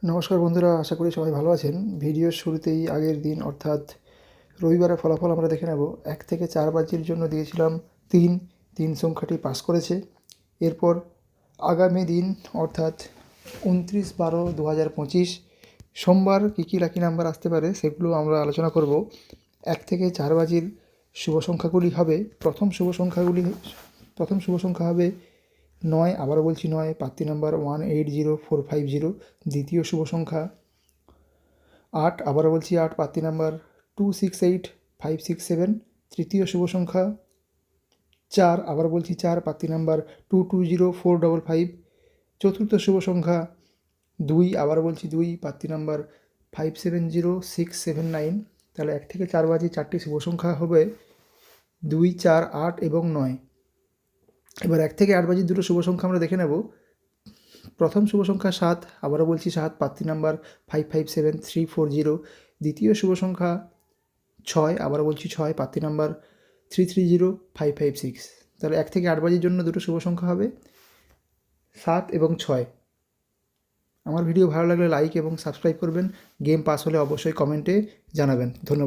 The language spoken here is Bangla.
নমস্কার বন্ধুরা, আশা করি সবাই ভালো আছেন। ভিডিওর শুরুতেই আগের দিন অর্থাৎ রবিবারের ফলাফল আমরা দেখে নেব। 1 থেকে 4 বাজির জন্য দিয়েছিলাম 3 সংখ্যাটি পাস করেছে। এরপর আগামী দিন অর্থাৎ 29/12/2025 সোমবার কী কী লাকি নাম্বার আসতে পারে সেগুলো আমরা আলোচনা করব। 1 থেকে 4 বাজির শুভ সংখ্যাগুলি হবে, প্রথম শুভ সংখ্যা হবে 9, আবারও বলছি 9, প্রার্থী নাম্বার 180450। দ্বিতীয় শুভ সংখ্যা 8, আবারও বলছি 8, প্রার্থী নাম্বার 268567। তৃতীয় শুভ সংখ্যা 4, আবার বলছি 4, প্রার্থী নাম্বার 220455। চতুর্থ শুভ সংখ্যা 2, আবার বলছি 2, প্রার্থী নাম্বার 570679। তাহলে 1 থেকে 4 বাজে 4টি শুভ সংখ্যা হবে 2, 4, 8 এবং 9। এবার 1 থেকে 8 বাজির দুটো শুভ সংখ্যা আমরা দেখে নেব। প্রথম শুভ সংখ্যা 7, আবারও বলছি 7, প্রার্থী নাম্বার 557340। দ্বিতীয় শুভ সংখ্যা 6, আবারও বলছি 6, প্রার্থী নাম্বার 330556। তাহলে 1 থেকে 8 বাজির জন্য দুটো শুভ সংখ্যা হবে 7 এবং 6। আমার ভিডিও ভালো লাগলে লাইক এবং সাবস্ক্রাইব করবেন। গেম পাস হলে অবশ্যই কমেন্টে জানাবেন। ধন্যবাদ।